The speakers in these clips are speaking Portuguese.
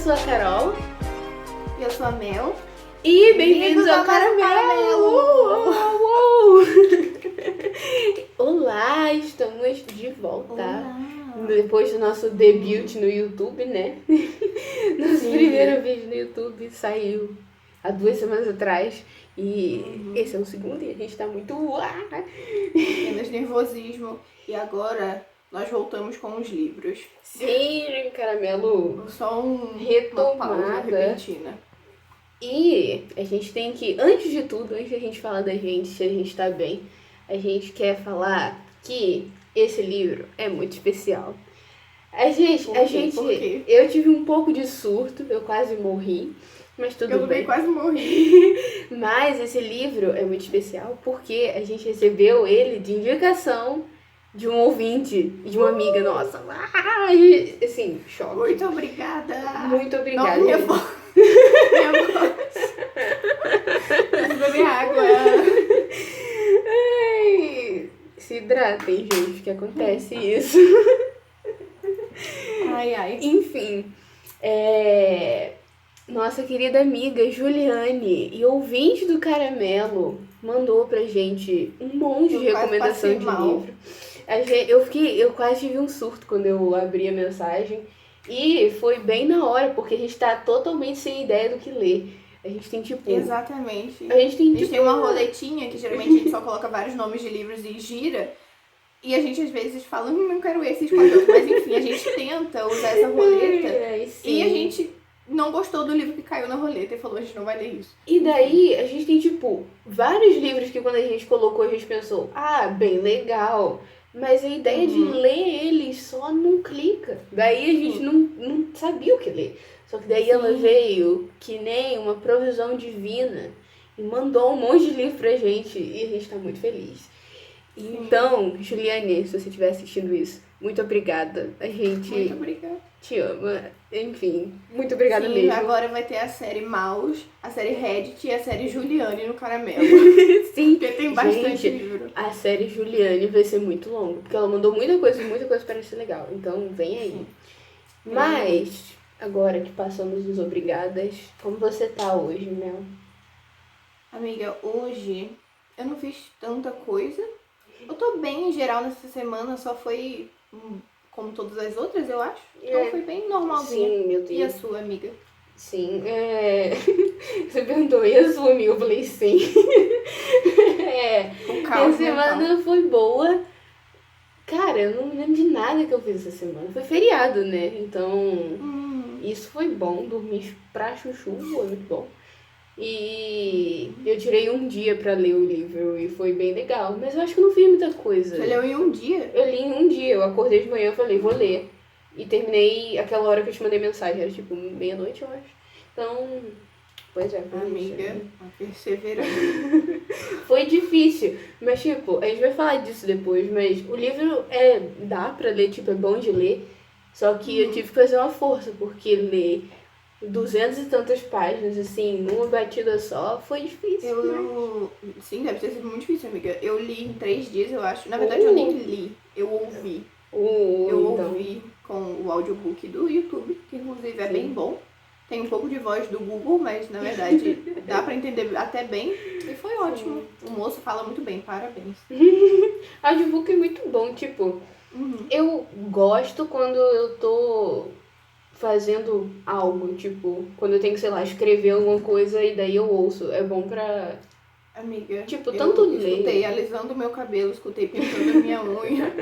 sou a Carol. Eu sou a Mel. E bem-vindos ao Caramelo! Olá, estamos de volta. Olá. Depois do nosso debut no YouTube, né? Nosso primeiro vídeo no YouTube saiu há 2 semanas atrás. E esse é o segundo e a gente tá muito... Apenas nervosismo. E agora nós voltamos com os livros. Sim, Caramelo. Só uma Retomada. pausa repentina. E a gente tem que, antes de tudo, antes de a gente falar da gente, se a gente tá bem, a gente quer falar que esse livro é muito especial. Por quê? Eu tive um pouco de surto, eu quase morri, mas tudo Eu bem. também quase morri. Mas esse livro é muito especial porque a gente recebeu ele de indicação de um ouvinte, de uma amiga nossa. Assim, choque. Muito obrigada. Muito obrigada. Não, minha voz. Minha voz. Preciso beber água. Ai, se hidratem, gente, que acontece isso. Ai. Enfim, nossa querida amiga Juliane e ouvinte do Caramelo mandou pra gente um monte de Eu quase recomendação passei de mal. livro. Eu quase tive um surto quando eu abri a mensagem. E foi bem na hora, porque a gente tá totalmente sem ideia do que ler. A gente tem tipo... Exatamente. A gente tem tipo... tem uma roletinha que geralmente a gente só coloca vários nomes de livros e gira. E a gente às vezes fala, não quero esse, escolhe outro. Mas enfim, a gente tenta usar essa roleta. Sim. E a gente não gostou do livro que caiu na roleta e falou, a gente não vai ler isso. E daí a gente tem tipo vários livros que quando a gente colocou a gente pensou, bem legal. Mas a ideia de ler eles só não clica. Daí a gente não sabia o que ler. Só que daí ela veio que nem uma provisão divina e mandou um monte de livro pra gente e a gente tá muito feliz. Então, Juliane, se você estiver assistindo isso, muito obrigada. A gente Muito obrigada. te ama. Enfim, muito obrigada Sim, mesmo. agora vai ter a série Mouse, a série Reddit e a série Juliane no Caramelo. Sim, Porque tem bastante gente, livro. a série Juliane vai ser muito longa, porque ela mandou muita coisa parece legal. Então, vem aí. Sim. Mas, agora que passamos os obrigadas, como você tá hoje, Mel? Amiga, hoje eu não fiz tanta coisa. Eu tô bem em geral nessa semana, só foi como todas as outras, eu acho. Então foi bem normalzinha. Sim, meu Deus. E a sua, amiga? Sim, Você perguntou, e a sua, amiga? Eu falei sim. Com A calma. semana foi boa. Cara, eu não lembro de nada que eu fiz essa semana. Foi feriado, né? Então, isso foi bom. Dormir pra chuchu foi muito bom. E eu tirei um dia pra ler o livro e foi bem legal. Mas eu acho que eu não fiz muita coisa. Você leu em um dia? Eu li em um dia. Eu acordei de manhã e falei, vou ler. E terminei aquela hora que eu te mandei mensagem. Era tipo meia-noite, eu acho. Então, pois é. Foi Amiga, perseverando. Foi difícil, mas tipo, a gente vai falar disso depois, mas o livro dá pra ler, tipo, é bom de ler, só que eu tive que fazer uma força, porque ler 200 e tantas páginas, assim, numa batida só, foi difícil, né? Sim, deve ter sido muito difícil, amiga. Eu li em 3 dias, eu acho. Na verdade, eu nem li, eu ouvi. Eu Então, ouvi com o audiobook do YouTube, que inclusive é bem bom. Tem um pouco de voz do Google, mas na verdade dá pra entender até bem. E foi ótimo. O moço fala muito bem, parabéns. audiobook é muito bom, tipo, eu gosto quando eu tô fazendo algo, tipo, quando eu tenho que, sei lá, escrever alguma coisa e daí eu ouço. É bom pra... Amiga, Tipo, eu tanto escutei ler. alisando o meu cabelo, escutei pintando a minha unha.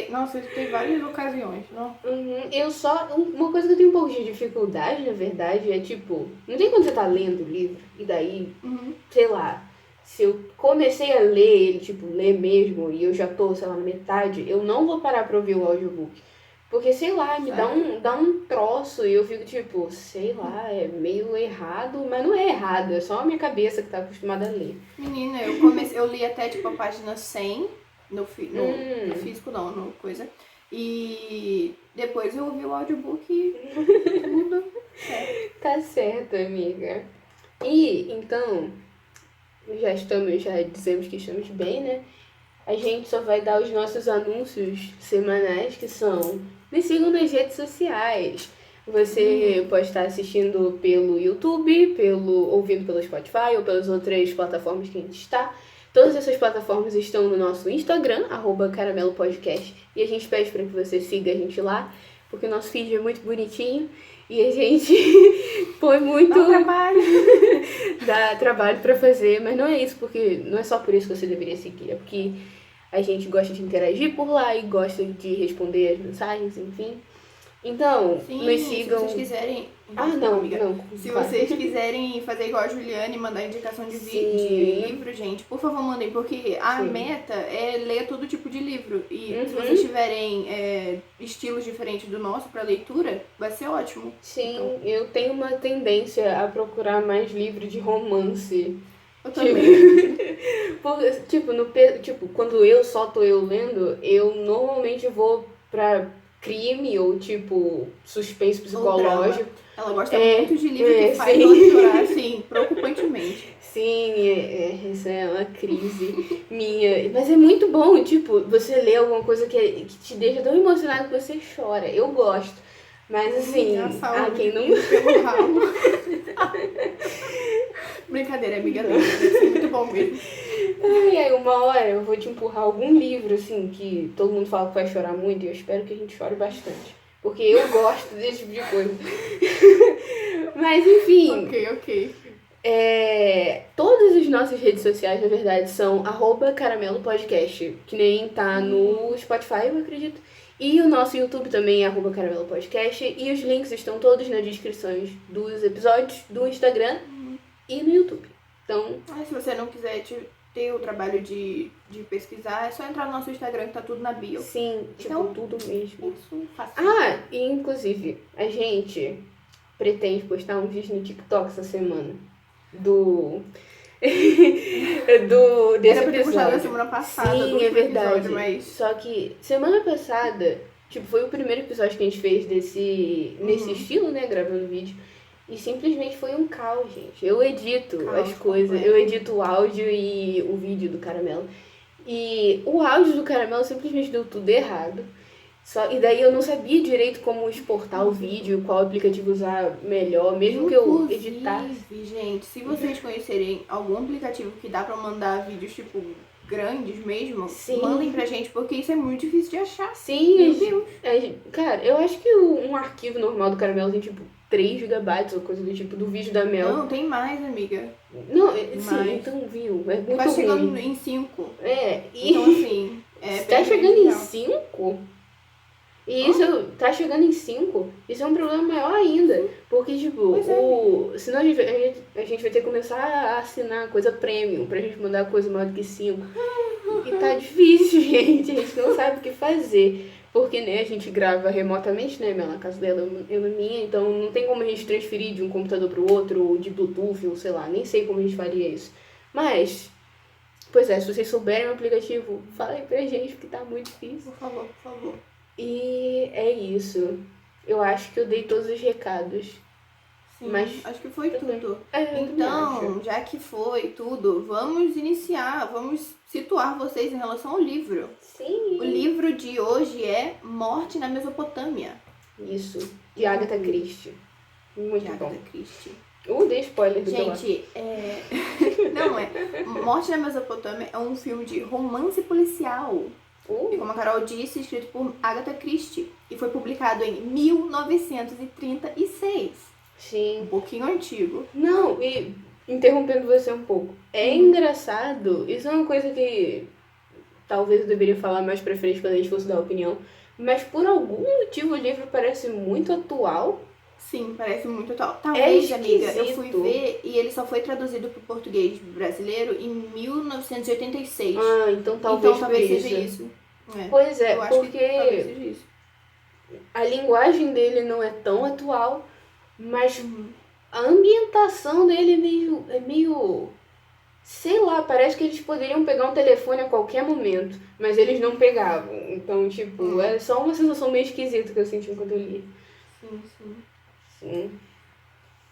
Nossa, eu escutei várias ocasiões. Não? Uma coisa que eu tenho um pouco de dificuldade, na verdade, é tipo, não tem quando você tá lendo o livro, e daí, sei lá, se eu comecei a ler ele, tipo, ler mesmo, e eu já tô, sei lá, na metade, eu não vou parar pra ouvir o audiobook. Porque, sei lá, me dá um troço e eu fico tipo, sei lá, é meio errado, mas não é errado, é só a minha cabeça que tá acostumada a ler. Menina, eu li até tipo a página 100 no físico, não, no coisa. E depois eu ouvi o audiobook e tudo. Tá certo, amiga. E, então, já dizemos que estamos bem, né? A gente só vai dar os nossos anúncios semanais, que são: me sigam nas redes sociais, Você pode estar assistindo pelo YouTube, ouvindo pelo Spotify ou pelas outras plataformas que a gente está. Todas essas plataformas estão no nosso Instagram, @caramelopodcast. E a gente pede para que você siga a gente lá, porque o nosso feed é muito bonitinho e a gente põe muito... Dá trabalho para fazer, mas não é isso, porque não é só por isso que você deveria seguir, é porque a gente gosta de interagir por lá e gosta de responder as mensagens, enfim. Então, sim, nos sigam... se vocês quiserem... não. Se vocês quiserem fazer igual a Juliane e mandar indicação de livro, gente, por favor, mandem, porque a meta é ler todo tipo de livro. E se vocês tiverem estilos diferentes do nosso para leitura, vai ser ótimo. Sim, então, eu tenho uma tendência a procurar mais livro de romance. Eu também. Quando eu lendo, eu normalmente vou pra crime ou suspense psicológico. Ela gosta muito de livro que faz ela chorar, assim, preocupantemente. Sim, essa é uma crise minha. Mas é muito bom, você lê alguma coisa que te deixa tão emocionado que você chora. Eu gosto. Mas assim, quem não... Pelo ralo. Brincadeira, amiga, deve ser muito bom mesmo. E aí, uma hora eu vou te empurrar algum livro, assim, que todo mundo fala que vai chorar muito, e eu espero que a gente chore bastante. Porque eu gosto desse tipo de coisa. Mas, enfim. Ok. Todas as nossas redes sociais, na verdade, são @caramelopodcast, que nem tá no Spotify, eu acredito. E o nosso YouTube também é @caramelopodcast. E os links estão todos nas descrições dos episódios, do Instagram e no YouTube. Então... se você não quiser ter o trabalho de pesquisar, é só entrar no nosso Instagram que tá tudo na bio. Sim, então, tudo mesmo. Isso, fácil. E inclusive, a gente pretende postar um vídeo no TikTok essa semana desse episódio. Da semana passada. Sim, é verdade. Episódio, mas... Só que semana passada, foi o primeiro episódio que a gente fez nesse estilo, né, gravando vídeo. E simplesmente foi um caos, gente. Eu edito as coisas, completo. Eu edito o áudio e o vídeo do Caramelo. E o áudio do Caramelo simplesmente deu tudo errado. E daí eu não sabia direito como exportar o vídeo, qual aplicativo usar melhor, mesmo que eu editasse. Gente, se vocês conhecerem algum aplicativo que dá pra mandar vídeos, grandes mesmo, mandem pra gente, porque isso é muito difícil de achar. Sim, meu Deus. Cara, eu acho que um arquivo normal do Caramelo tem 3 GB ou coisa do tipo, do vídeo da Mel. Não, tem mais, amiga. Não, sim, então viu, é muito vai chegando ruim. Em 5. Então assim... tá chegando em 5? E isso tá chegando em 5, isso é um problema maior ainda. Porque, senão a gente vai ter que começar a assinar coisa premium pra gente mandar coisa maior do que 5. E tá difícil, gente. A gente não sabe o que fazer. Porque, né, a gente grava remotamente, né, Mel, na casa dela, eu na minha, então não tem como a gente transferir de um computador pro outro, ou de Bluetooth, ou sei lá, nem sei como a gente faria isso. Mas, se vocês souberem o aplicativo, falem pra gente, porque tá muito difícil. Por favor. E é isso. Eu acho que eu dei todos os recados. Sim, acho que foi tudo. Então, já que foi tudo, vamos situar vocês em relação ao livro. Sim. O livro de hoje é Morte na Mesopotâmia. Isso, de Agatha Christie. Muito bom. Agatha Christie. Dei spoiler do gente, não é. Morte na Mesopotâmia é um filme de romance policial. E como a Carol disse, escrito por Agatha Christie. E foi publicado em 1936. Sim. Um pouquinho antigo. Não, e interrompendo você um pouco. É engraçado, isso é uma coisa que talvez eu deveria falar mais pra frente quando a gente fosse dar opinião. Mas por algum motivo o livro parece muito atual. Sim, parece muito atual. Talvez, amiga, eu fui ver e ele só foi traduzido pro português brasileiro em 1986. Então talvez seja isso. Pois é, eu acho porque que talvez seja isso. A linguagem dele não é tão atual, mas a ambientação dele é meio... Sei lá, parece que eles poderiam pegar um telefone a qualquer momento, mas eles não pegavam. Então, é só uma sensação meio esquisita que eu senti enquanto eu li. Sim.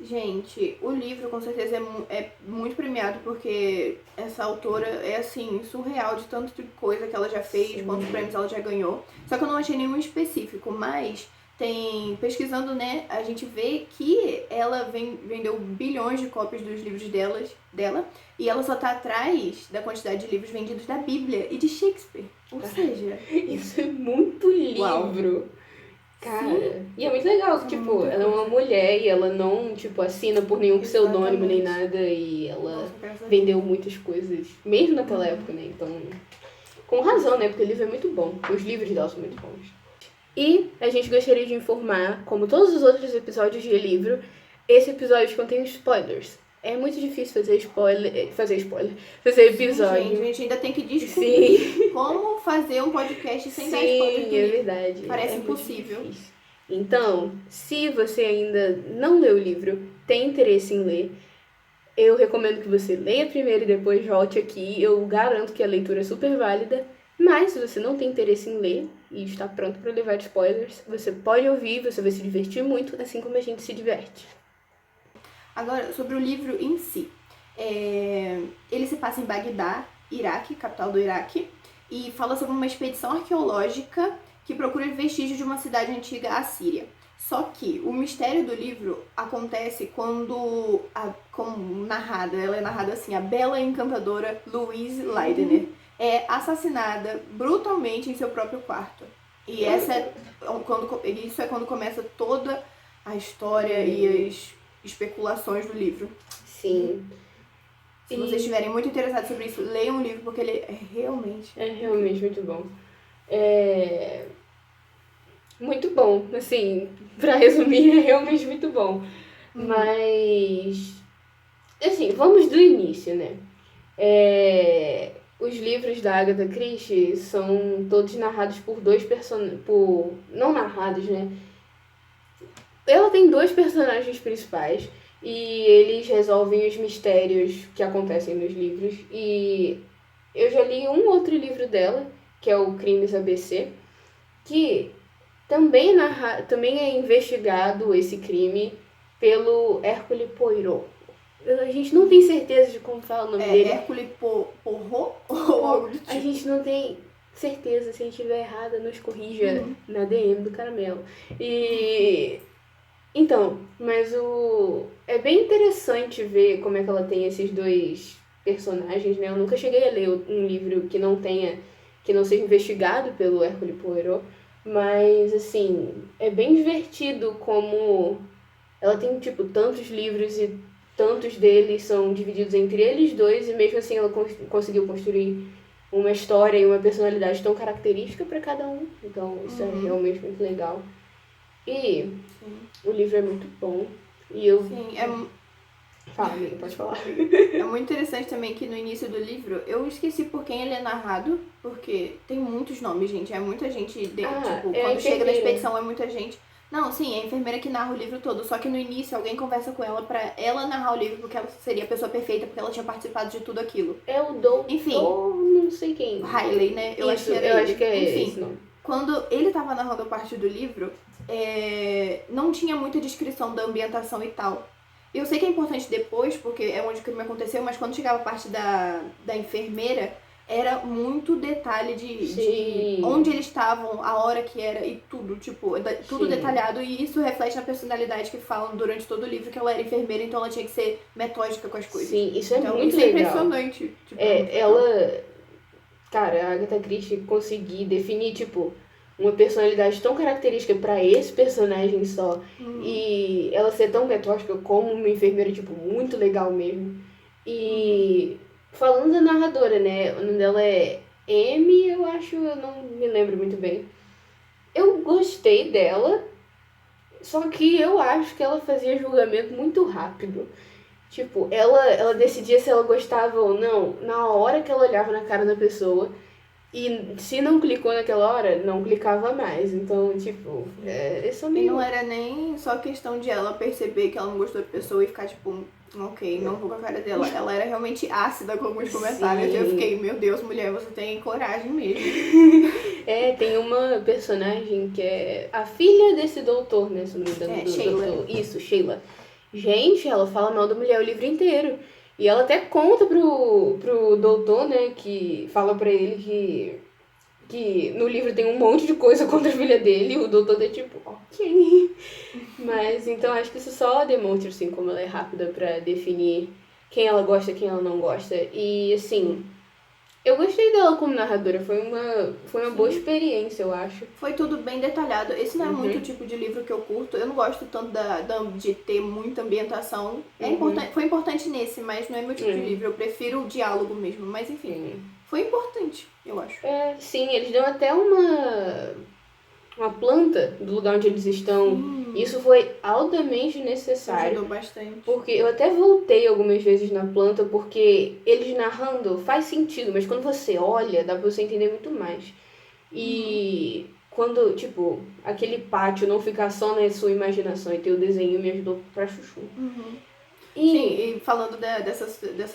Gente, o livro com certeza é muito premiado porque essa autora é assim, surreal de tanto de coisa que ela já fez, quantos prêmios ela já ganhou. Só que eu não achei nenhum específico, mas pesquisando, né, a gente vê que ela vendeu bilhões de cópias dos livros dela, e ela só tá atrás da quantidade de livros vendidos da Bíblia e de Shakespeare. Ou seja... Isso é muito livro. Uau. Cara, sim. E é muito legal que, tipo, ela é uma mulher e ela não, tipo, assina por nenhum pseudônimo nem nada, e ela vendeu muitas coisas, mesmo naquela época, né? Então, com razão, né? Porque o livro é muito bom. Os livros dela são muito bons. E a gente gostaria de informar, como todos os outros episódios de livro, esse episódio contém spoilers. É muito difícil fazer episódio. Sim, a gente ainda tem que descobrir como fazer um podcast sem dar spoiler. Sim, é verdade. Parece impossível. Então, se você ainda não leu o livro, tem interesse em ler, eu recomendo que você leia primeiro e depois volte aqui. Eu garanto que a leitura é super válida. Mas, se você não tem interesse em ler e está pronto para levar spoilers, você pode ouvir, você vai se divertir muito, assim como a gente se diverte. Agora, sobre o livro em si. Ele se passa em Bagdá, Iraque, capital do Iraque, e fala sobre uma expedição arqueológica que procura vestígios de uma cidade antiga assíria. Só que o mistério do livro acontece quando, como narrada, ela é narrada assim, a bela e encantadora Louise Leidener é assassinada brutalmente em seu próprio quarto. E isso é quando começa toda a história e as especulações do livro. Sim. Se vocês estiverem muito interessados sobre isso, leiam o livro, porque ele é realmente muito bom. Muito bom, assim, pra resumir, é realmente muito bom. Mas, assim, vamos do início, né? Os livros da Agatha Christie são todos narrados por dois personagens, não narrados, né? Ela tem dois personagens principais e eles resolvem os mistérios que acontecem nos livros. E eu já li um outro livro dela, que é o Crimes ABC, que também é investigado esse crime pelo Hercule Poirot. A gente não tem certeza de como fala o nome dele. Hercule Poirot ou algo do tipo? A gente não tem certeza. Se a gente estiver errada, nos corrija na DM do Caramelo. Então, mas é bem interessante ver como é que ela tem esses dois personagens, né? Eu nunca cheguei a ler um livro que não seja investigado pelo Hercule Poirot, mas, assim, é bem divertido como ela tem, tipo, tantos livros e tantos deles são divididos entre eles dois, e mesmo assim ela conseguiu construir uma história e uma personalidade tão característica para cada um. Então, isso é realmente muito legal. E o livro é muito bom. E eu... Sim, Fala, amiga, pode falar. É muito interessante também que no início do livro, eu esqueci por quem ele é narrado, porque tem muitos nomes, gente. É muita gente, quando chega na expedição é muita gente. Não, sim, é a enfermeira que narra o livro todo. Só que no início alguém conversa com ela pra ela narrar o livro, porque ela seria a pessoa perfeita, porque ela tinha participado de tudo aquilo. É o doutor, enfim, não sei quem. Riley, né? Eu acho que é esse nome. Quando ele tava narrando a parte do livro, não tinha muita descrição da ambientação e tal. Eu sei que é importante depois, porque é onde o crime aconteceu, mas quando chegava a parte da enfermeira, era muito detalhe de onde eles estavam, a hora que era e tudo, tudo detalhado. E isso reflete na personalidade que falam durante todo o livro, que ela era enfermeira, então ela tinha que ser metódica com as coisas. Sim, isso é muito isso legal. É impressionante. Cara, a Agatha Christie conseguir definir, uma personalidade tão característica pra esse personagem só. E ela ser tão metódica como uma enfermeira, muito legal mesmo. E falando da narradora, né? O nome dela é Amy, eu acho, eu não me lembro muito bem. Eu gostei dela, só que eu acho que ela fazia julgamento muito rápido. Ela decidia se ela gostava ou não na hora que ela olhava na cara da pessoa. E se não clicou naquela hora, não clicava mais. Então, isso é meio... E não era nem só questão de ela perceber que ela não gostou da pessoa e ficar ok, não vou com a cara dela. Ela era realmente ácida com alguns comentários. Eu fiquei, meu Deus, mulher, você tem coragem mesmo. Tem uma personagem que é a filha desse doutor, né? Se não me engano, Sheila. Doutor. Isso, Sheila. Gente, ela fala mal da mulher o livro inteiro. E ela até conta pro doutor, né, que fala pra ele que que no livro tem um monte de coisa contra a filha dele, e o doutor é tipo, ok. Mas então acho que isso só demonstra assim como ela é rápida pra definir quem ela gosta e quem ela não gosta. E assim, eu gostei dela como narradora, foi uma boa experiência, eu acho. Foi tudo bem detalhado. Esse não é muito o Uhum. tipo de livro que eu curto. Eu não gosto tanto de ter muita ambientação. Foi importante nesse, mas não é meu tipo de livro. Eu prefiro o diálogo mesmo. Mas enfim, Sim. foi importante, eu acho. Sim, eles dão até uma planta do lugar onde eles estão. Isso foi altamente necessário. Ajudou bastante. Porque eu até voltei algumas vezes na planta, porque eles narrando faz sentido, mas quando você olha, dá pra você entender muito mais. E quando, tipo, aquele pátio não ficar só na sua imaginação e ter o desenho me ajudou pra chuchu. Sim, e falando dessa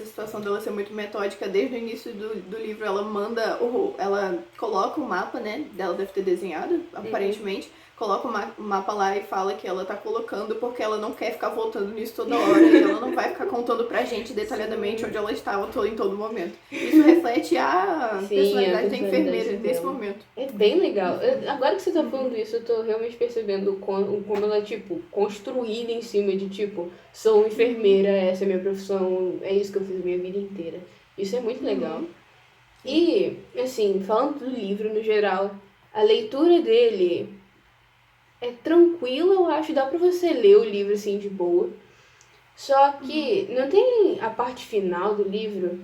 situação dela ser muito metódica, desde o início do livro ela ela coloca o mapa, né, dela deve ter desenhado, aparentemente, coloca o mapa lá e fala que ela tá colocando porque ela não quer ficar voltando nisso toda hora e ela não vai ficar contando pra gente detalhadamente onde ela estava em todo momento. Isso reflete a personalidade da enfermeira nesse momento. É bem legal. Agora que você tá falando isso, eu tô realmente percebendo como ela, tipo, construída em cima de, tipo, sou enfermeira, essa é a minha profissão, é isso que eu fiz a minha vida inteira. Isso é muito legal. E, assim, falando do livro no geral, a leitura dele é tranquila, eu acho, dá pra você ler o livro, assim, de boa. Só que não tem a parte final do livro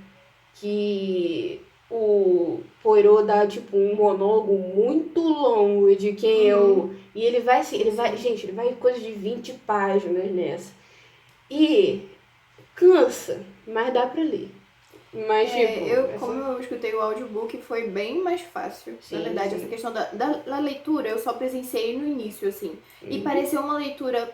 que o Poirot dá, tipo, um monólogo muito longo de quem é o... E ele vai, assim, gente, ele vai coisa de 20 páginas nessa. E cansa, mas dá pra ler. Mas, Como eu escutei o audiobook, foi bem mais fácil. Sim, Na verdade, sim. essa questão da leitura, eu só presenciei no início, assim. E pareceu uma leitura,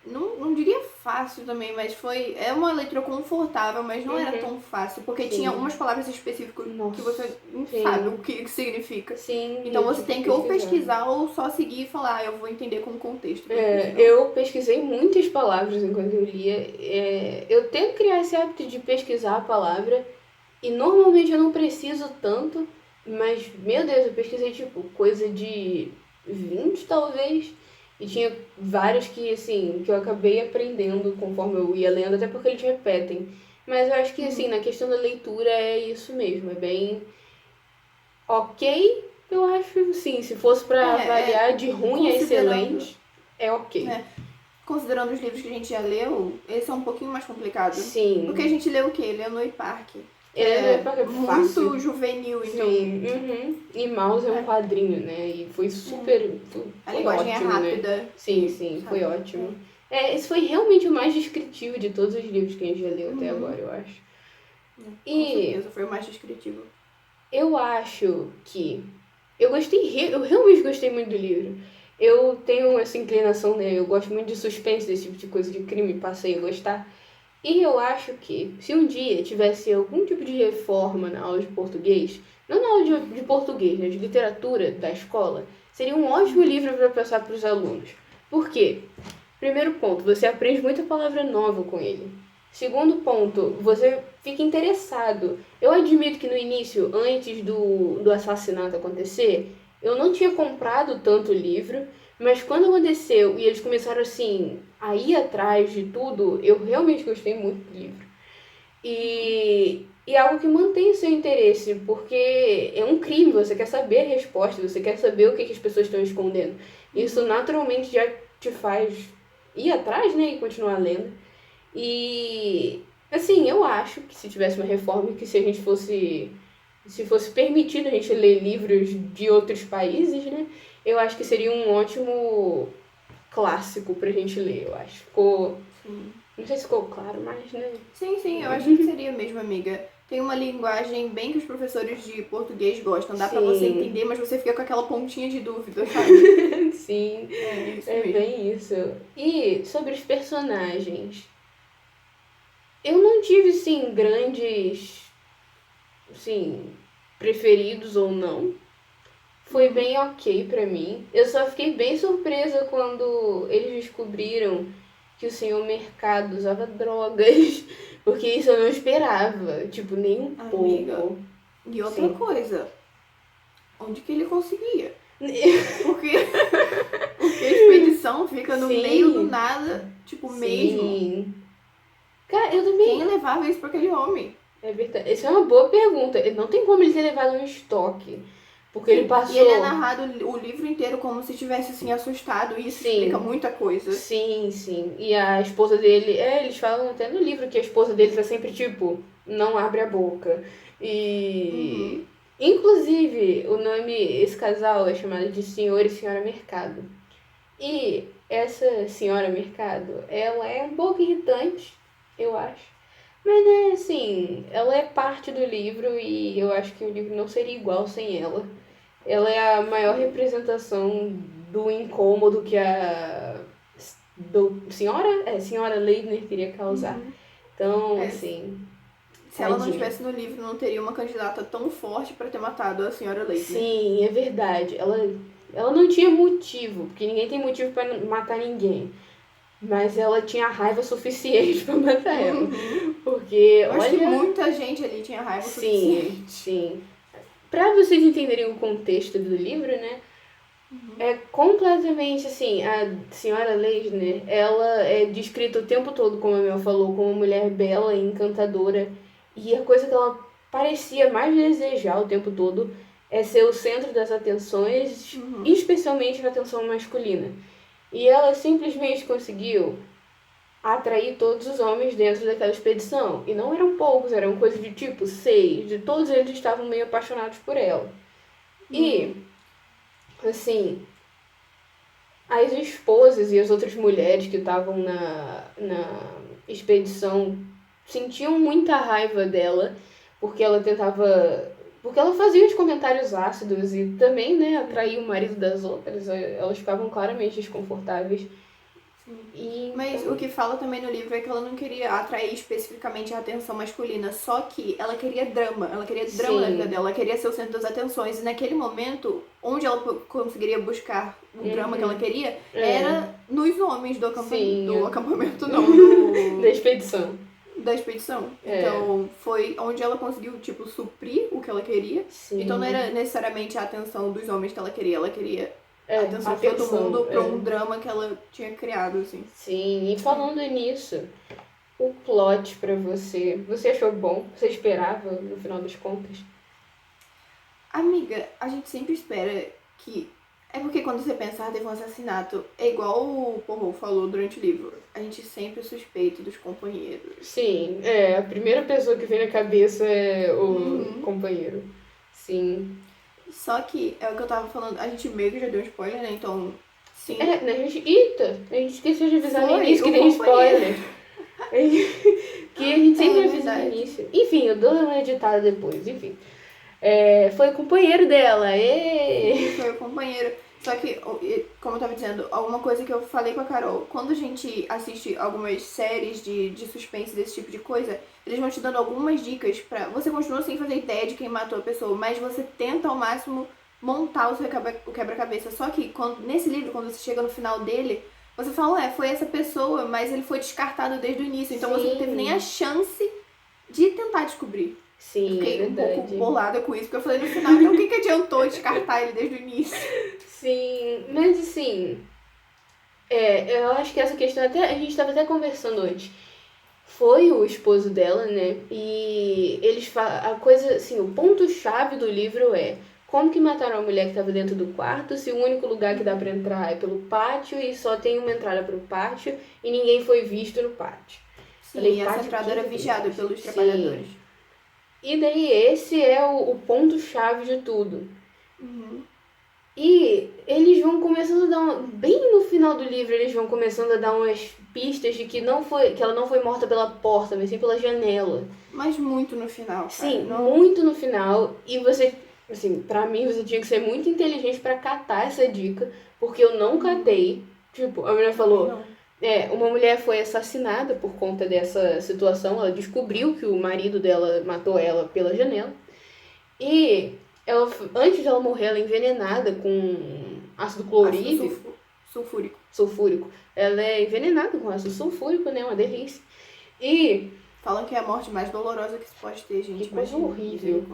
não diria fácil também, mas é uma leitura confortável, mas não era tão fácil. Porque tinha umas palavras específicas que você não sabe o que significa. Sim, Então você tem que ou pesquisar ou só seguir e falar, eu vou entender com o contexto. Eu pesquisei muitas palavras enquanto eu lia. Eu tento criar esse hábito de pesquisar a palavra e normalmente eu não preciso tanto, mas, meu Deus, eu pesquisei, tipo, coisa de 20 talvez, e tinha vários que, assim, que eu acabei aprendendo conforme eu ia lendo, até porque eles repetem. Mas eu acho que, assim, na questão da leitura é isso mesmo, é bem ok, eu acho, sim, se fosse pra avaliar de ruim a excelente, é ok. Considerando os livros que a gente já leu, esse é um pouquinho mais complicado. Sim. Porque a gente leu o quê? Leonor Park. Muito juvenil, então. Sim, E Mouse é um quadrinho, né? E foi super... A linguagem ótimo, é rápida. Né? Sim, foi ótimo. Esse foi realmente o mais descritivo de todos os livros que a gente já leu até agora, eu acho. Com certeza, foi o mais descritivo. Eu acho que... eu realmente gostei muito do livro. Eu tenho essa inclinação, né? Eu gosto muito de suspense, desse tipo de coisa de crime, passei a gostar. E eu acho que se um dia tivesse algum tipo de reforma na aula de português, não na aula de português, né, de literatura da escola, seria um ótimo livro para passar para os alunos. Por quê? Primeiro ponto, você aprende muita palavra nova com ele. Segundo ponto, você fica interessado. Eu admito que no início, antes do assassinato acontecer, eu não tinha comprado tanto livro, mas quando aconteceu e eles começaram assim a ir atrás de tudo, eu realmente gostei muito do livro. E é algo que mantém o seu interesse, porque é um crime, você quer saber a resposta, você quer saber o que as pessoas estão escondendo. Isso naturalmente já te faz ir atrás, né, e continuar lendo. E, assim, eu acho que se tivesse uma reforma, que se a gente fosse... se fosse permitido a gente ler livros de outros países, né, eu acho que seria um ótimo clássico pra gente ler, eu acho. Ficou... não sei se ficou claro, mas, né? Sim, eu acho que seria mesmo, amiga. Tem uma linguagem bem que os professores de português gostam. Dá pra você entender, mas você fica com aquela pontinha de dúvida, sabe? Sim, isso mesmo. Bem isso. E sobre os personagens, eu não tive, sim, grandes, sim, preferidos ou não. Foi bem ok pra mim. Eu só fiquei bem surpresa quando eles descobriram que o senhor Mercado usava drogas, porque isso eu não esperava, tipo, nem um pouco. E outra coisa, onde que ele conseguia. Porque a expedição fica no meio do nada, tipo, mesmo. Cara, eu também... Quem levava isso pra aquele homem? É verdade. Essa é uma boa pergunta. Não tem como ele ter levado um estoque. Porque ele passou... E ele é narrado o livro inteiro como se tivesse, assim, assustado. E isso explica muita coisa. Sim. E a esposa dele... eles falam até no livro que a esposa dele tá sempre, tipo, não abre a boca. E... Inclusive, o nome... Esse casal é chamado de Senhor e Senhora Mercado. E essa Senhora Mercado, ela é um pouco irritante, eu acho. Mas, né, assim, ela é parte do livro e eu acho que o livro não seria igual sem ela. Ela é a maior representação do incômodo que a senhora Leitner queria causar. Então, assim... Se ela não estivesse no livro, não teria uma candidata tão forte pra ter matado a senhora Leitner. Sim, é verdade. Ela não tinha motivo, porque ninguém tem motivo pra matar ninguém. Mas ela tinha raiva suficiente pra matar ela. Porque, eu acho que muita gente ali tinha raiva suficiente. Sim. Pra vocês entenderem o contexto do livro, né? É completamente assim, a senhora Leitner, ela é descrita o tempo todo, como a Mel falou, como uma mulher bela e encantadora. E a coisa que ela parecia mais desejar o tempo todo é ser o centro das atenções, especialmente a atenção masculina. E ela simplesmente conseguiu atrair todos os homens dentro daquela expedição. E não eram poucos, eram coisa de tipo 6. De todos eles estavam meio apaixonados por ela. E, assim, as esposas e as outras mulheres que estavam na expedição sentiam muita raiva dela, porque ela tentava... Porque ela fazia os comentários ácidos e também, né, atraía o marido das outras. Elas ficavam claramente desconfortáveis. Mas o que fala também no livro é que ela não queria atrair especificamente a atenção masculina, só que ela queria drama na vida dela, ela queria ser o centro das atenções, e naquele momento, onde ela conseguiria buscar o drama que ela queria, era nos homens do acampamento, da expedição. Então, foi onde ela conseguiu, tipo, suprir o que ela queria. Então não era necessariamente a atenção dos homens que ela queria a atenção de todo mundo pra um drama que ela tinha criado, assim. Sim, e falando nisso, o plot pra você achou bom? Você esperava no final das contas? Amiga, a gente sempre espera que... É porque quando você pensa, teve um assassinato, é igual o Poirot falou durante o livro. A gente sempre suspeita dos companheiros. Sim, a primeira pessoa que vem na cabeça é o companheiro. Sim. Só que, é o que eu tava falando, a gente meio que já deu um spoiler, né? Então, sim. A gente esqueceu de avisar no início que tem spoiler. Que a gente sempre avisa no início. Enfim, eu dou uma editada depois, enfim. Foi o companheiro dela. Foi o companheiro. Só que, como eu tava dizendo, alguma coisa que eu falei com a Carol, quando a gente assiste algumas séries de suspense desse tipo de coisa, eles vão te dando algumas dicas pra... Você continua sem fazer ideia de quem matou a pessoa, mas você tenta ao máximo montar o seu quebra-cabeça. Só que nesse livro, quando você chega no final dele, você fala, foi essa pessoa, mas ele foi descartado desde o início. Então você não teve nem a chance de tentar descobrir. Sim, eu fiquei um pouco bolada com isso, porque eu falei no final, então o que adiantou descartar ele desde o início? Sim, mas assim, eu acho que essa questão, a gente estava até conversando antes, foi o esposo dela, né, e a coisa, assim, o ponto-chave do livro é como que mataram a mulher que estava dentro do quarto, se o único lugar que dá pra entrar é pelo pátio e só tem uma entrada pro pátio e ninguém foi visto no pátio. Sim, e essa entrada era vigiada pelos trabalhadores. E daí esse é o ponto-chave de tudo. E eles vão começando a dar bem no final do livro, eles vão começando a dar umas pistas de que ela não foi morta pela porta, mas sim pela janela. Mas muito no final, cara. Sim, muito no final. E você, assim, pra mim você tinha que ser muito inteligente pra catar essa dica, porque eu não catei. Tipo, a mulher falou, uma mulher foi assassinada por conta dessa situação, ela descobriu que o marido dela matou ela pela janela. E ela, antes dela morrer, ela é envenenada com ácido clorídrico. Sulfúrico. Ela é envenenada com ácido sulfúrico, né? Uma delícia. E falam que é a morte mais dolorosa que se pode ter, gente. Que coisa horrível.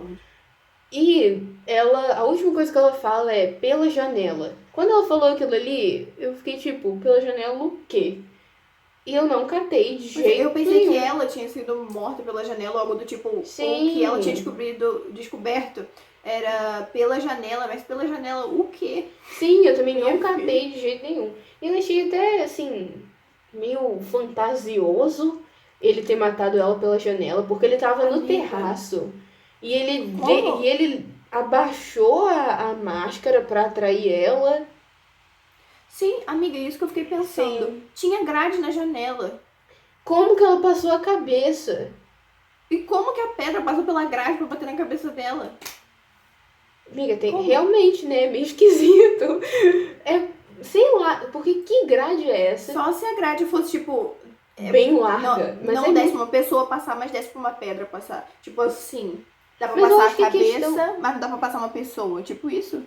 E a última coisa que ela fala é pela janela. Quando ela falou aquilo ali, eu fiquei tipo, pela janela o quê? E eu não catei de jeito Eu pensei nenhum. que ela tinha sido morta pela janela, algo do tipo, Sim. ou que ela tinha descoberto era pela janela, mas pela janela o quê? Sim, eu também não catei de jeito nenhum. E eu achei até, assim, meio fantasioso ele ter matado ela pela janela, porque ele tava no terraço. E ele abaixou a máscara pra atrair ela. Sim, amiga, é isso que eu fiquei pensando. Sim. Tinha grade na janela. Como que ela passou a cabeça? E como que a pedra passou pela grade pra bater na cabeça dela? Amiga, realmente, né? Meio esquisito. Sei lá, porque que grade é essa? Só se a grade fosse, tipo... bem larga. Não desse uma pessoa passar, mas desse pra uma pedra passar. Tipo assim, dá pra Mas eu passar a acho que a cabeça, questão- mas não dá pra passar uma pessoa. Tipo isso.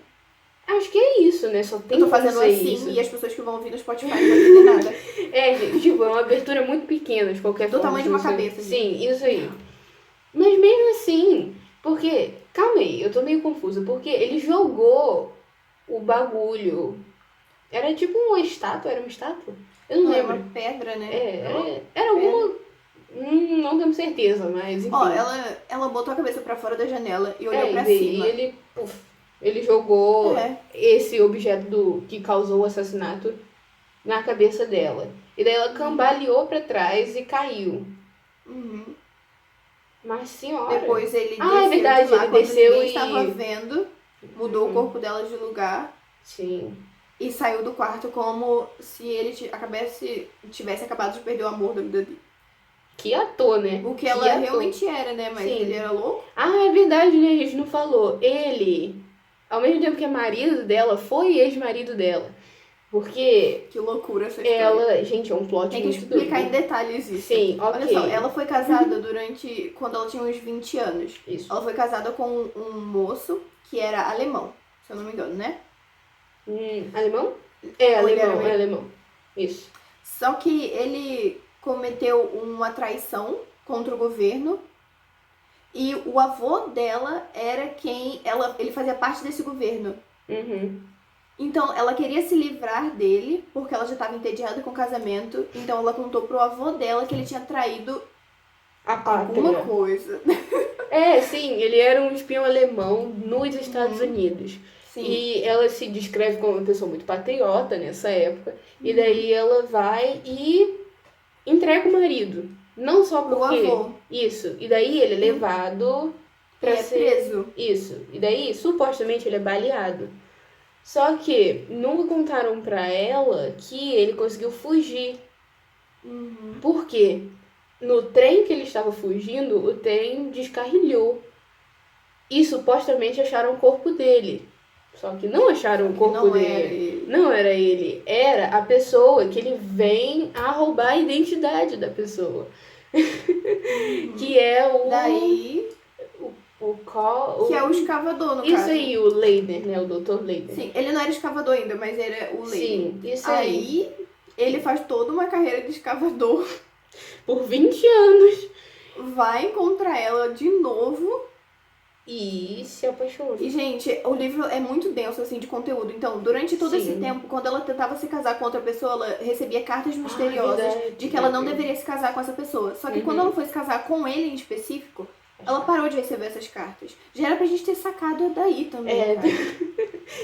Acho que é isso, né? Só tem Eu tô que fazendo fazer assim isso. e as pessoas que vão ouvir no Spotify não vão entender nada. É, gente, tipo, é uma abertura muito pequena de qualquer Do forma. tamanho de uma cabeça, Sim, isso aí. Mas mesmo assim, porque... Calma aí, eu tô meio confusa. Porque ele jogou o bagulho. Era tipo uma estátua? Era uma estátua? Eu não Não, é lembro. uma pedra, né? Era alguma... não tenho certeza, mas enfim. Ó, ela botou a cabeça pra fora da janela e olhou pra e cima. E ele jogou É. esse objeto que causou o assassinato na cabeça dela. E daí ela cambaleou pra trás e caiu. Uhum. Mas senhora... Depois ele Ah, é desceu verdade, de lá ele quando desceu ninguém e... estava vendo. Mudou o corpo dela de lugar. Sim. E saiu do quarto como se ele tivesse acabado de perder o amor da vida dele. Que ator, né? O que ela realmente era, né? Mas Sim. ele era louco. Ah, é verdade, né? A gente não falou. Ele, ao mesmo tempo que é marido dela, foi ex-marido dela. Porque Que loucura essa história. ela... Gente, é um plot Tem que muito explicar doido. em detalhes isso. Sim, ok. Olha só, ela foi casada durante... Quando ela tinha uns 20 anos. Isso. Ela foi casada com um moço que era alemão, se eu não me engano, né? Alemão? É, Ou ele era alemão, é alemão. Isso. Só que ele cometeu uma traição contra o governo. E o avô dela era ele fazia parte desse governo. Uhum. Então ela queria se livrar dele, porque ela já estava entediada com o casamento. Então ela contou pro avô dela que ele tinha traído alguma coisa. É, sim, ele era um espião alemão nos Estados Unidos. Sim. E ela se descreve como uma pessoa muito patriota nessa época. E daí ela vai e entrega o marido. Não só porque... O avô. Isso. E daí ele é levado pra ser... preso. Isso. E daí, supostamente, ele é baleado. Só que nunca contaram pra ela que ele conseguiu fugir. Por quê? No trem que ele estava fugindo, o trem descarrilhou. E supostamente acharam o corpo dele. Só que não acharam o corpo dele. Não era ele. Era a pessoa que ele vem a roubar a identidade da pessoa. Que é o... Daí... Que é o escavador, no caso. Isso aí, o Leitner, né? O Dr. Leitner. Sim, ele não era escavador ainda, mas era o Leitner. Sim, isso aí. Aí, ele faz toda uma carreira de escavador. Por 20 anos. Vai encontrar ela de novo. E se apaixona. E, gente, o livro é muito denso, assim, de conteúdo. Então, durante todo esse tempo, quando ela tentava se casar com outra pessoa, ela recebia cartas misteriosas de que ela não deveria se casar com essa pessoa. Só que quando ela foi se casar com ele em específico, ela parou de receber essas cartas. Já era pra gente ter sacado daí também, cara.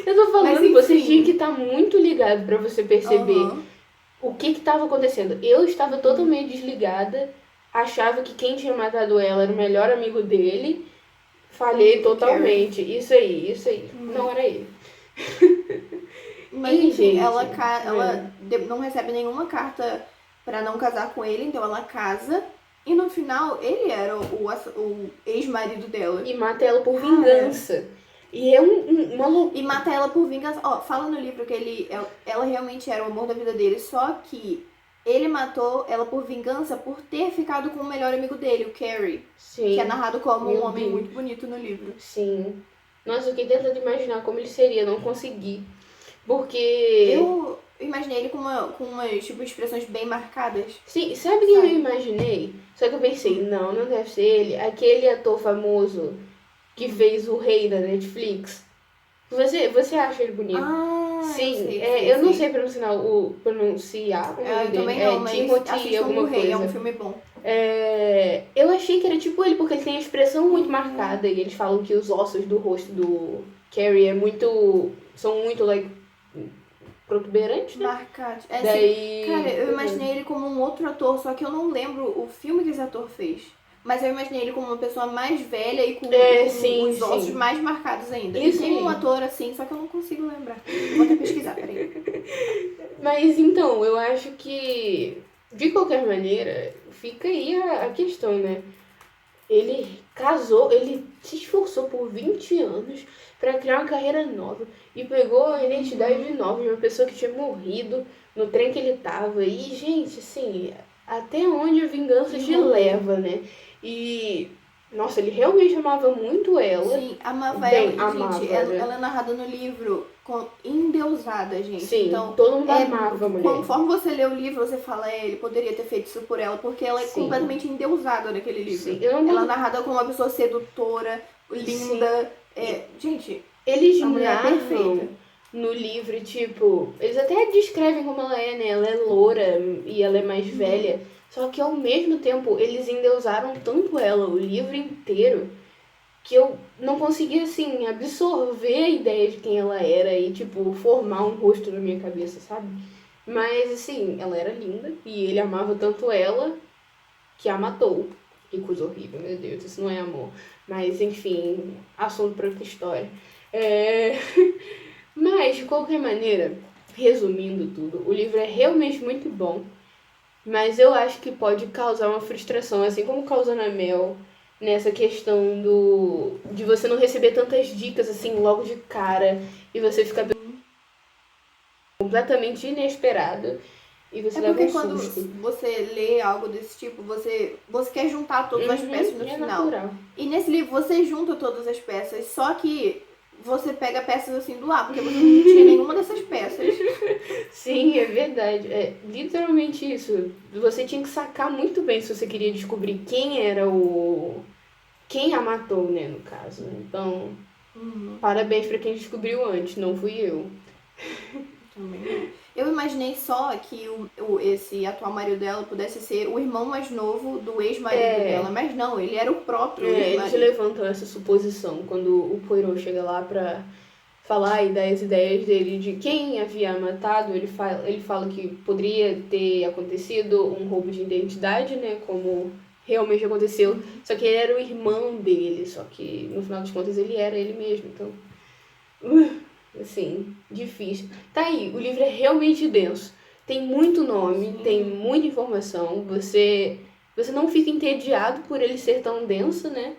Eu tô falando, você tinha que estar muito ligado pra você perceber o que tava acontecendo. Eu estava totalmente desligada, achava que quem tinha matado ela era o melhor amigo dele. Falhei totalmente. Isso aí. Não era ele. Mas enfim, ela não recebe nenhuma carta pra não casar com ele, então ela casa. E no final, ele era o ex-marido dela. E mata ela por vingança. E é uma loucura. E mata ela por vingança. Ó, fala no livro que ela realmente era o amor da vida dele, só que ele matou ela por vingança por ter ficado com o melhor amigo dele, o Carrie. Sim. Que é narrado como um homem muito bonito no livro. Sim. Nossa, eu fiquei tentando imaginar como ele seria, não consegui. Porque... Eu imaginei ele com umas tipo, expressões bem marcadas. Sim, sabe quem eu imaginei? Só que eu pensei, não deve ser ele. Aquele ator famoso que fez o Rei da Netflix. Você acha ele bonito? Sim, eu não sei pronunciar o nome Eu também dele. não, mas Timothy assistam alguma o Rei, coisa. é um filme bom. Eu achei que era tipo ele, porque ele tem a expressão muito marcada e eles falam que os ossos do rosto do Carrie são muito, protuberantes, né? Marcado. Daí... Cara, eu imaginei ele como um outro ator, só que eu não lembro o filme que esse ator fez. Mas eu imaginei ele como uma pessoa mais velha e com os ossos mais marcados ainda. Isso e tem aí. um ator assim, só que eu não consigo lembrar. Vou até pesquisar, peraí. Mas então, eu acho que, de qualquer maneira, fica aí a questão, né? Ele casou, ele se esforçou por 20 anos para criar uma carreira nova e pegou a identidade nova de uma pessoa que tinha morrido no trem que ele tava. E, gente, assim, até onde a vingança te leva, né? E, nossa, ele realmente amava muito ela. Sim, amava Bem, ela. amava, Gente, né? ela é narrada no livro com endeusada, gente. Sim, então, todo mundo amava a mulher. Conforme você lê o livro, você fala, ele poderia ter feito isso por ela, porque ela é completamente endeusada naquele livro. Sim, ela é narrada como uma pessoa sedutora, linda. Gente, eles a mulher é narram perfeita. no livro, tipo, eles até descrevem como ela é, né? Ela é loura e ela é mais velha. Só que ao mesmo tempo, eles endeusaram tanto ela o livro inteiro que eu não conseguia, assim, absorver a ideia de quem ela era e, tipo, formar um rosto na minha cabeça, sabe? Mas, assim, ela era linda e ele amava tanto ela que a matou. Que coisa horrível, meu Deus, isso não é amor. Mas, enfim, assunto para outra história. Mas, de qualquer maneira, resumindo tudo, o livro é realmente muito bom, mas eu acho que pode causar uma frustração, assim como causou na Mel, nessa questão de você não receber tantas dicas assim logo de cara e você ficar completamente inesperado e você leva porque um quando susto. você lê algo desse tipo, você quer juntar todas as peças no final. Natural. E nesse livro você junta todas as peças, só que você pega peças assim do ar, porque você não tinha nenhuma dessas peças. Sim, é verdade. É literalmente isso. Você tinha que sacar muito bem se você queria descobrir quem era quem a matou, né, no caso. Então, parabéns pra quem descobriu antes, não fui eu. Também não. Eu imaginei só que esse atual marido dela pudesse ser o irmão mais novo do ex-marido dela, mas não, ele era o próprio ex-marido. Eles levantam essa suposição quando o Poirot chega lá pra falar e dar as ideias dele de quem havia matado. Ele fala que poderia ter acontecido um roubo de identidade, né, como realmente aconteceu, só que ele era o irmão dele, só que no final das contas ele era ele mesmo, então... assim, difícil. Tá aí, o livro é realmente denso. Tem muito nome, tem muita informação. Você não fica entediado por ele ser tão denso, né?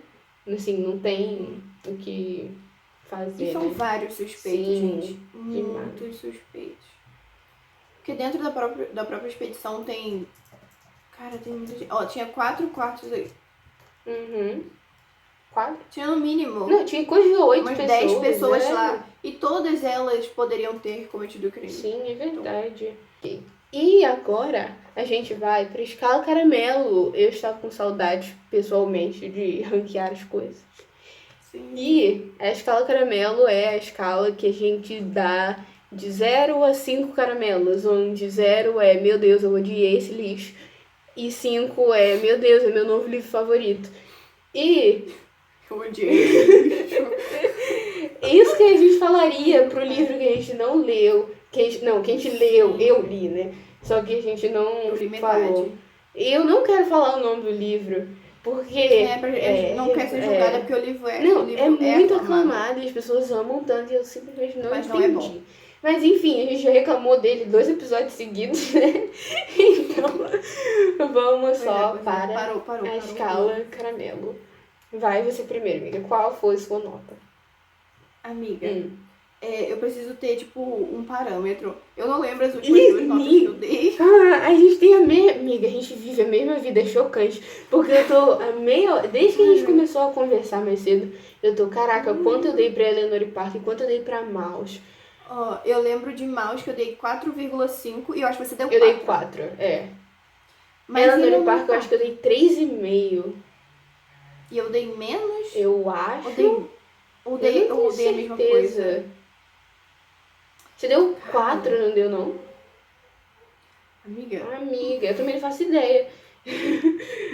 Assim, não tem o que fazer. E são né? vários suspeitos, gente. Demais. Muitos suspeitos. Porque dentro da própria expedição tem... Cara, tem muita gente. Ó, tinha 4 quartos aí. 4? Tinha no mínimo. Não, tinha coisa de 8 umas pessoas. 10 pessoas lá. E todas elas poderiam ter cometido crime. Sim, é verdade. E agora a gente vai pra escala caramelo. Eu estava com saudade, pessoalmente, de ranquear as coisas. Sim. E a escala caramelo é a escala que a gente dá de 0 a 5 caramelos, onde 0 é, meu Deus, eu odiei esse lixo, e 5 é, meu Deus, é meu novo livro favorito. E Eu odiei esse lixo. isso que a gente falaria pro livro que a gente não leu, que a gente leu, eu li, né? Só que a gente não falou. Eu não quero falar o nome do livro, porque... não quer ser julgada porque o livro é... Não, o livro é muito aclamado. aclamado e as pessoas amam tanto e eu simplesmente não Mas entendi. não é bom. Mas enfim, a gente já reclamou dele 2 episódios seguidos, né? Então, vamos só para a escala caramelo. Vai você primeiro, amiga. Qual foi sua nota? Amiga, eu preciso ter, tipo, um parâmetro. Eu não lembro as últimas 2 notas que eu dei. A gente tem amiga, a gente vive a mesma vida, é chocante. Porque eu tô desde que a gente começou a conversar mais cedo, eu tô, caraca, quanto eu dei pra Eleanor Park e quanto eu dei pra Mouse. Ó, eu lembro de Mouse que eu dei 4,5 e eu acho que você deu 4. Eu dei 4, Mas Eleanor Park eu acho que eu dei 3,5. E eu dei menos? Eu acho. Eu dei Eu odeio a mesma coisa. Você deu 4, não deu, não? Amiga, eu também não faço ideia.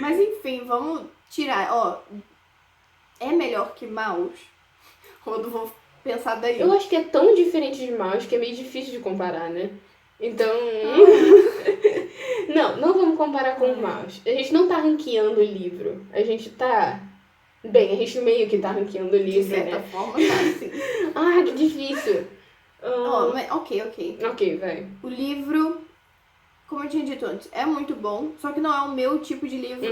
mas enfim, vamos tirar. Ó, é melhor que Mouse? Quando vou pensar daí. Eu acho que é tão diferente de Mouse que é meio difícil de comparar, né? Então... Não vamos comparar com o Mouse. A gente não tá ranqueando o livro. A gente tá... Bem, a gente meio que tá ranqueando o livro, De certa né? forma, tá, sim. Que difícil. Mas, ok. Ok, vai. O livro, como eu tinha dito antes, é muito bom, só que não é o meu tipo de livro.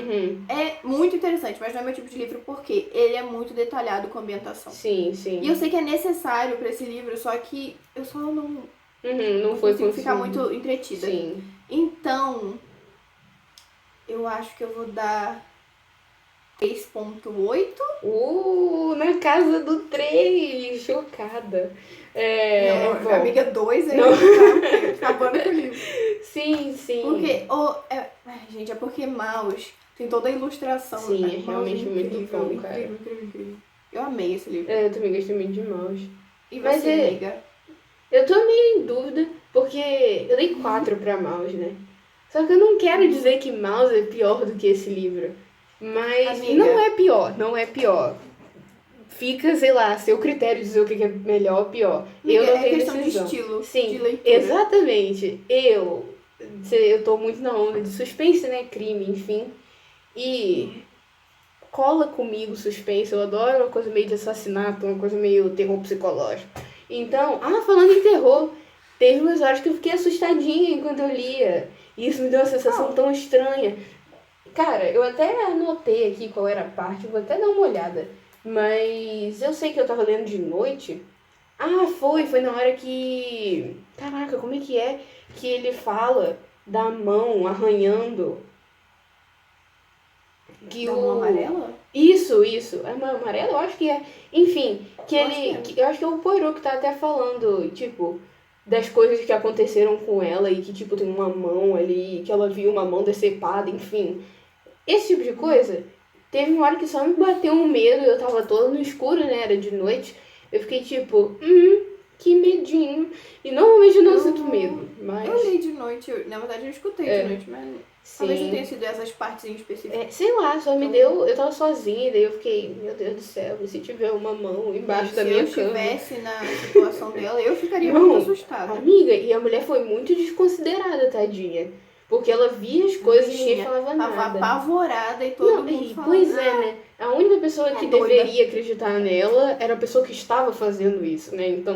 É muito interessante, mas não é meu tipo de livro porque ele é muito detalhado com a ambientação. Sim. E eu sei que é necessário pra esse livro, só que eu só não foi consigo ficar muito entretida. Sim. Então, eu acho que eu vou dar 3.8. Na casa do 3, chocada. Não, amiga 2 aí, tá acabando com o livro. Sim. Porque, gente, é porque Mouse tem toda a ilustração. Sim, né? é realmente muito bom, cara. Incrível. Eu amei esse livro. Eu também gostei muito de Mouse. E você, amiga? Eu tô meio em dúvida, porque eu dei 4 pra Mouse, né? Só que eu não quero dizer que Mouse é pior do que esse livro. Mas amiga, não é pior. Fica, sei lá, a seu critério dizer o que é melhor ou pior. Amiga, eu não tenho questão decisão. de estilo, Sim, de leitura. Exatamente. Eu tô muito na onda de suspense, né? Crime, enfim. E cola comigo suspense. Eu adoro uma coisa meio de assassinato, uma coisa meio terror psicológico. Então, falando em terror, teve umas horas que eu fiquei assustadinha enquanto eu lia. E isso me deu uma sensação tão estranha. Cara, eu até anotei aqui qual era a parte, vou até dar uma olhada. Mas eu sei que eu tava lendo de noite. Foi na hora que... Caraca, como é? Que ele fala da mão arranhando. Da mão amarela? Isso. É mão amarela? Eu acho que é. Enfim, eu acho que é o Poirot que tá até falando, tipo, das coisas que aconteceram com ela e que, tipo, tem uma mão ali, que ela viu uma mão decepada, enfim. Esse tipo de coisa, teve uma hora que só me bateu um medo, eu tava toda no escuro, né, era de noite, eu fiquei tipo, que medinho. E normalmente eu não sinto medo, mas... Eu li de noite, na verdade eu escutei de noite, mas talvez não tenha sido essas partes em específico. Sei lá, só me deu, eu tava sozinha, daí eu fiquei, meu Deus do céu, e se tiver uma mão embaixo da minha cama? Se eu estivesse na situação dela, eu ficaria muito assustada. Amiga, e a mulher foi muito desconsiderada, tadinha. Porque ela via as coisas e ninguém falava nada. Tava apavorada e todo mundo falava. Pois né? A única pessoa que deveria acreditar nela era a pessoa que estava fazendo isso, né? Então,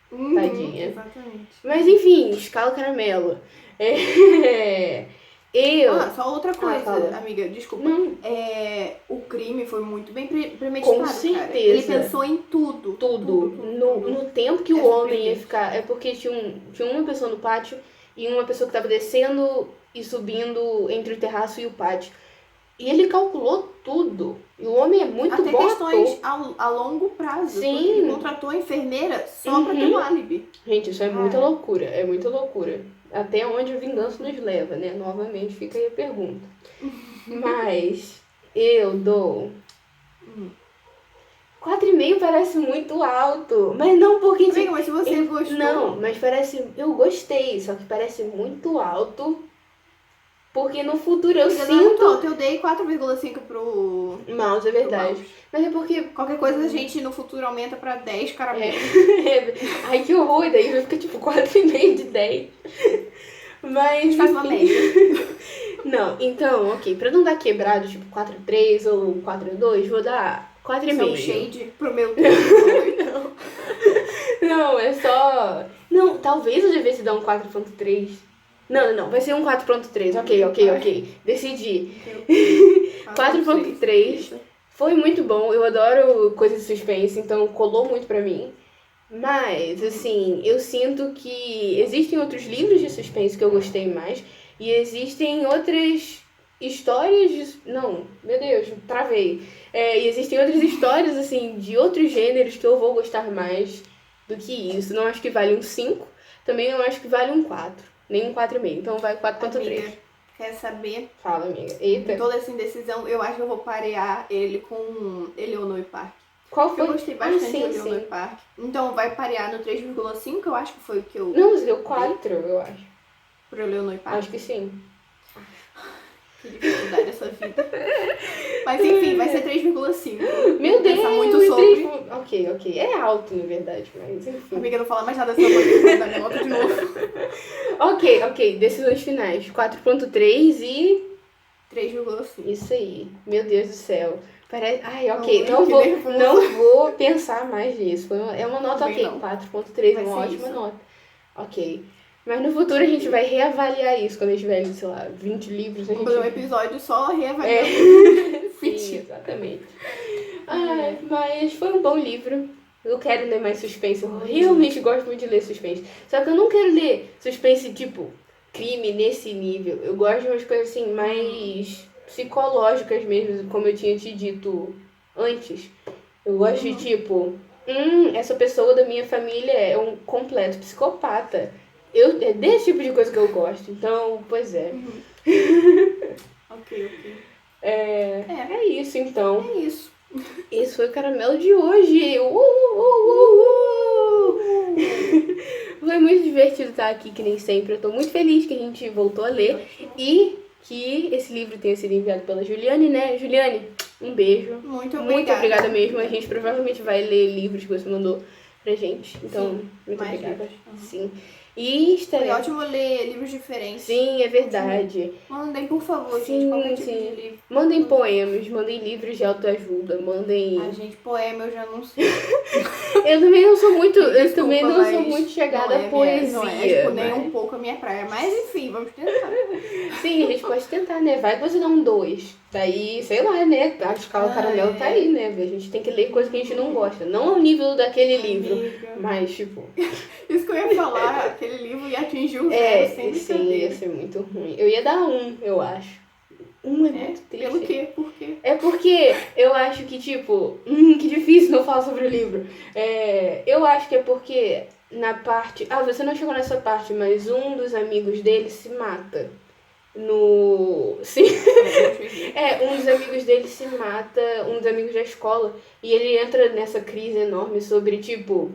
tadinha. Exatamente. Mas enfim, escala caramelo. Só outra coisa, amiga, desculpa. O crime foi muito bem premeditado, com certeza. Cara. Ele pensou em tudo. No tempo que o homem ia ficar. É porque tinha uma pessoa no pátio e uma pessoa que estava descendo e subindo entre o terraço e o pátio. E ele calculou tudo. E o homem é muito bom. Até questões a longo prazo. Sim. Ele contratou a enfermeira só pra ter um álibi. Gente, isso é muita loucura. É muita loucura. Até onde a vingança nos leva, né? Novamente fica aí a pergunta. Mas eu dou... 4,5 parece muito alto. Mas não porque... Amiga, mas se você gostou... Não, mas parece... Eu gostei, só que parece muito alto. Porque no futuro eu sinto... Eu dei 4,5 pro... Mouse, é verdade. Mouse. Mas é porque... Qualquer coisa a gente no futuro aumenta pra 10 caramelos. Ai, que horror. E daí vai ficar tipo 4,5 de 10. Mas... Faz uma média. Não, então, ok. Pra não dar quebrado, tipo 4,3 ou 4,2, vou dar 4,5. Isso é um shade pro meu... Não, é só... Não, talvez eu devesse dar um 4,3. Não, vai ser um 4,3. Ok. Decidi. 4,3. Foi muito bom. Eu adoro coisas de suspense, então colou muito pra mim. Mas, assim, eu sinto que existem outros livros de suspense que eu gostei mais. E existem outras histórias de... Não, meu Deus, travei. E existem outras histórias, assim, de outros gêneros que eu vou gostar mais do que isso. Não acho que vale um 5. Também não acho que vale um 4. Nem um 4,5. Então vai 4,3. Quer saber? Fala, amiga. Eita. Toda essa indecisão, eu acho que eu vou parear ele com Eleanor Park. Qual foi? Eu gostei bastante sim, de Leonor Park. Então vai parear no 3,5, eu acho que foi o que eu... Não, você deu 4, eu acho. Pro Leonor Park? Acho que sim. Que dificuldade essa vida. Mas enfim, vai ser 3,5. Meu Deus! Muito sobre... Ok. É alto, na verdade, mas enfim. Amiga, não fala mais nada, senão eu vou dar minha nota de novo. Ok. Decisões finais. 4.3 e... 3,5. Isso aí. Meu Deus do céu. Parece... Ai, Não vou pensar mais nisso. É uma nota Também ok. não. 4.3 é Vai uma ser ótima isso. nota. Ok. Mas no futuro a gente vai reavaliar isso. Quando a gente tiver, sei lá, 20 livros, a gente... Fazer um episódio só reavaliando. Sim, exatamente. Ai, mas foi um bom livro. Eu quero ler mais suspense. Eu realmente gosto muito de ler suspense. Só que eu não quero ler suspense tipo crime nesse nível. Eu gosto de umas coisas assim mais psicológicas mesmo, como eu tinha te dito antes. Eu gosto de tipo, essa pessoa da minha família é um completo psicopata. É desse tipo de coisa que eu gosto. Então, pois é. Ok. É isso então. É isso. Esse foi o caramelo de hoje. Foi muito divertido estar aqui, que nem sempre. Eu tô muito feliz que a gente voltou a ler e que esse livro tenha sido enviado pela Juliane, né? Juliane, um beijo. Muito Muito obrigada mesmo. A gente provavelmente vai ler livros que você mandou pra gente. Então, Sim, muito mais obrigada. livros. Sim. E Foi ótimo ler livros diferentes. Sim, é verdade. Mandem, por favor, Sim, gente, qualquer tipo sim. de livro. Mandem poemas, mandem livros de autoajuda, mandem... Ah, gente, poema eu já não sei. Eu também não sou muito, Desculpa, sou muito chegada a poesia. Não é, tipo, nem um pouco a minha praia. Mas enfim, vamos tentar. Sim, a gente pode tentar, né? Vai que você dá um 2. Daí, sei lá, né? A escala caramelo tá aí, né? A gente tem que ler coisa que a gente não gosta. Não ao nível daquele livro, mas tipo... Isso que eu ia falar, aquele livro ia atingir o zero sem sim, brincadeira. ia ser muito ruim. Eu ia dar 1, eu acho. 1 é muito triste. Pelo quê? Por quê? É porque eu acho que, tipo... que difícil não falar sobre o livro. Eu acho que é porque na parte... Ah, você não chegou nessa parte, mas um dos amigos dele se mata. Sim. Um dos amigos dele se mata, um dos amigos da escola. E ele entra nessa crise enorme sobre, tipo...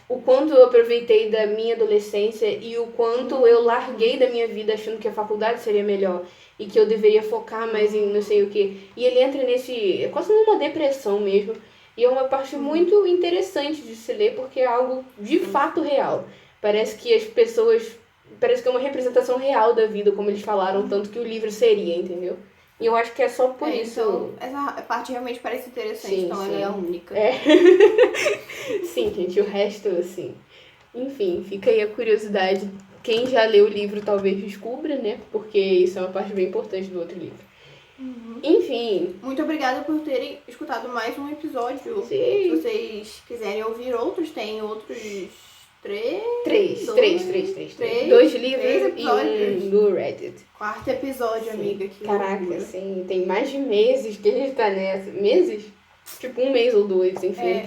O quanto eu aproveitei da minha adolescência e o quanto eu larguei da minha vida achando que a faculdade seria melhor. E que eu deveria focar mais em não sei o quê. E ele entra nesse... É quase numa depressão mesmo. E é uma parte muito interessante de se ler, porque é algo de fato real. Parece que as pessoas... Parece que é uma representação real da vida, como eles falaram, tanto que o livro seria, entendeu? E eu acho que é só por isso... Então, essa parte realmente parece interessante, Sim, então sim. ela é a única. Sim, gente, o resto, assim... Enfim, fica aí a curiosidade. Quem já leu o livro talvez descubra, né? Porque isso é uma parte bem importante do outro livro. Enfim. Muito obrigada por terem escutado mais um episódio. Sim. Se vocês quiserem ouvir outros, tem outros 3 2 livros e um do Reddit. 4º episódio, amiga. Que Caraca, loucura. assim, tem mais de meses que a gente tá nessa. Meses? Tipo 1 mês ou 2, enfim.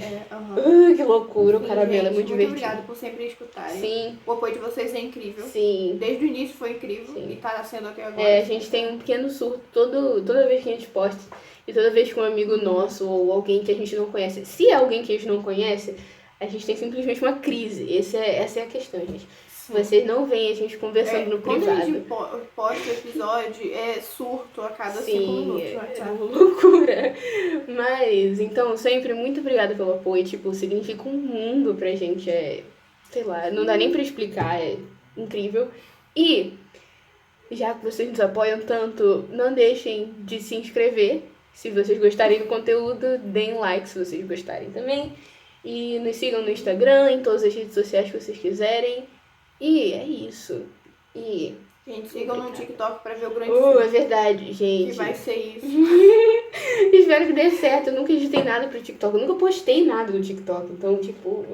Que loucura, o caramelo é muito divertido. Muito obrigada por sempre escutarem. Sim. O apoio de vocês é incrível. Sim. Desde o início foi incrível. Sim. E tá sendo até agora. A gente tem um pequeno surto toda vez que a gente posta. E toda vez que um amigo nosso ou alguém que a gente não conhece. Se é alguém que a gente não conhece, a gente tem simplesmente uma crise. Essa é a questão, gente. Vocês não veem a gente conversando no privado. Quando a gente posta o episódio, é surto a cada 5 minutos. É uma loucura. Mas, então, sempre muito obrigada pelo apoio. Tipo, significa um mundo pra gente. Sei lá, não dá nem pra explicar. É incrível. E, já que vocês nos apoiam tanto, não deixem de se inscrever. Se vocês gostarem do conteúdo, deem like se vocês gostarem também. E nos sigam no Instagram, em todas as redes sociais que vocês quiserem. E é isso. Gente, sigam no TikTok pra ver o grande É verdade, gente. que vai ser isso. Espero que dê certo. Eu nunca editei nada pro TikTok. Eu nunca postei nada no TikTok. Então, tipo...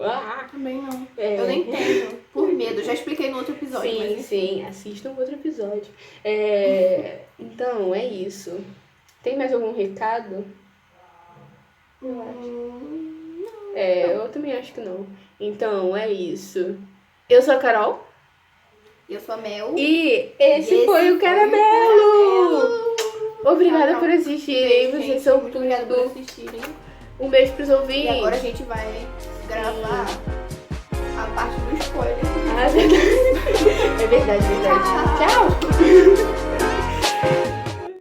Também não. Eu nem tenho. Por medo. Já expliquei no outro episódio. Sim. Assistam o outro episódio. Então, é isso. Tem mais algum recado? Eu acho. Eu também acho que não. Então, é isso. Eu sou a Carol. Eu sou a Mel. E esse foi o Caramelo! Obrigada por assistirem. Vocês são tudo. Obrigada por assistirem. Um beijo pros ouvintes. E agora a gente vai gravar a parte do spoiler. Ah, é verdade. É verdade. Tchau.